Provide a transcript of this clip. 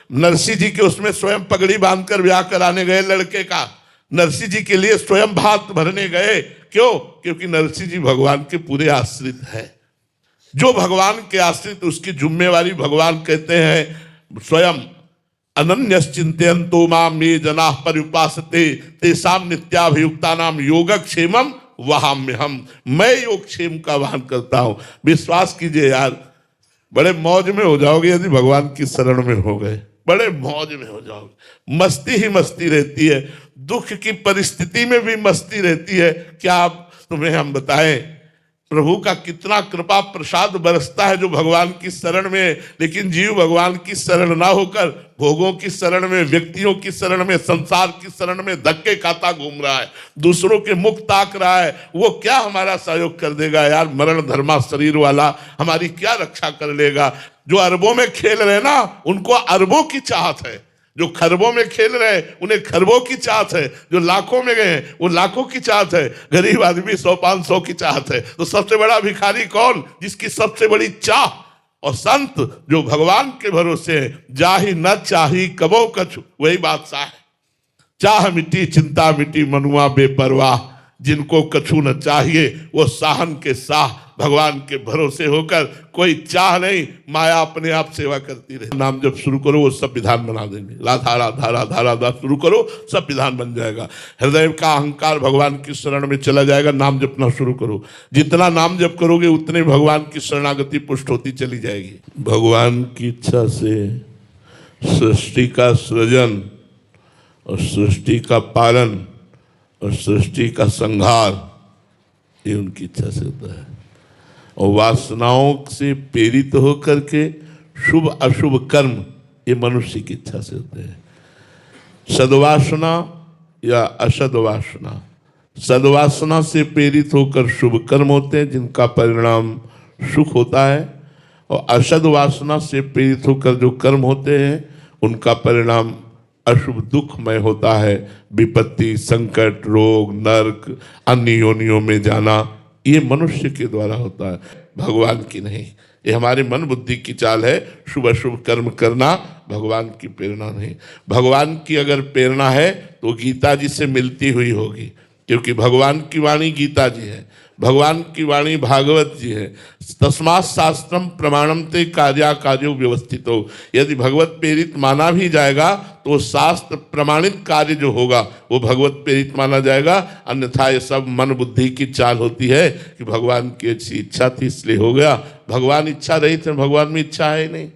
नरसिंह जी के उसमें स्वयं पगड़ी बांधकर ब्याह कराने गए लड़के का, नरसिंह जी के लिए स्वयं भात भरने गए। क्यों? क्योंकि नरसिंह जी भगवान के पूरे आश्रित है। जो भगवान के आश्रित, उसकी जिम्मेवारी भगवान कहते हैं स्वयं अनन्यश्चिन्तयन्तो मां ये जनाः पर्युपासते तेषां नित्याभियुक्तानां योगक्षेमं वहाम्यहम्। मैं योगक्षेम का वाहन करता हूं। विश्वास कीजिए यार, बड़े मौज में हो जाओगे यदि भगवान की शरण में हो गए, बड़े मौज में हो जाओगे। मस्ती ही मस्ती रहती है, दुख की परिस्थिति में भी मस्ती रहती है। क्या आप तुम्हें हम बताएं प्रभु का कितना कृपा प्रसाद बरसता है जो भगवान की शरण में। लेकिन जीव भगवान की शरण ना होकर भोगों की शरण में, व्यक्तियों की शरण में, संसार की शरण में धक्के खाता घूम रहा है, दूसरों के मुख ताक रहा है। वो क्या हमारा सहयोग कर देगा यार? मरण धर्मा शरीर वाला हमारी क्या रक्षा कर लेगा? जो अरबों में खेल रहे ना, उनको अरबों की चाहत है। जो खरबों में खेल रहे हैं उन्हें खरबों की चाहत है। जो लाखों में गए हैं वो लाखों की चाहत है। गरीब आदमी 100-500 की चाहत है। तो सबसे बड़ा भिखारी कौन? जिसकी सबसे बड़ी चाह। और संत जो भगवान के भरोसे है, जाहि न चाही कबो कछु, वही बादशाह है। चाह मिटी चिंता मिटी मनुआ बेपरवाह, जिनको कछु न चाहिए वो साहन के साह। भगवान के भरोसे होकर कोई चाह नहीं, माया अपने आप सेवा करती रहे। नाम जब शुरू करो वो सब विधान बना देंगे। राधा राधा राधा राधा शुरू करो, सब विधान बन जाएगा। हृदय का अहंकार भगवान की शरण में चला जाएगा। नाम जपना शुरू करो, जितना नाम जप करोगे उतने भगवान की शरणागति पुष्ट होती चली जाएगी। भगवान की इच्छा से सृष्टि का सृजन और सृष्टि का पालन और सृष्टि का संहार, ये उनकी इच्छा से होता है। और वासनाओं से प्रेरित होकर के शुभ अशुभ कर्म, ये मनुष्य की इच्छा से होते हैं। सद्वासना या असद्वासना, सद्वासना से प्रेरित होकर शुभ कर्म होते हैं जिनका परिणाम सुख होता है, और असद्वासना से प्रेरित होकर जो कर्म होते हैं उनका परिणाम अशुभ दुखमय होता है। विपत्ति, संकट, रोग, नरक, अन्य योनियों में जाना, ये मनुष्य के द्वारा होता है, भगवान की नहीं। ये हमारे मन बुद्धि की चाल है। शुभ अशुभ कर्म करना भगवान की प्रेरणा नहीं। भगवान की अगर प्रेरणा है तो गीता जी से मिलती हुई होगी, क्योंकि भगवान की वाणी गीता जी है, भगवान की वाणी भागवत जी है। तस्मात् शास्त्रम प्रमाणम ते कार्या कार्यो व्यवस्थितो। यदि भगवत प्रेरित माना भी जाएगा तो शास्त्र प्रमाणित कार्य जो होगा वो भगवत प्रेरित माना जाएगा। अन्यथा ये सब मन बुद्धि की चाल होती है कि भगवान की अच्छी इच्छा थी इसलिए हो गया। भगवान इच्छा रही थी, भगवान में इच्छा है ही नहीं।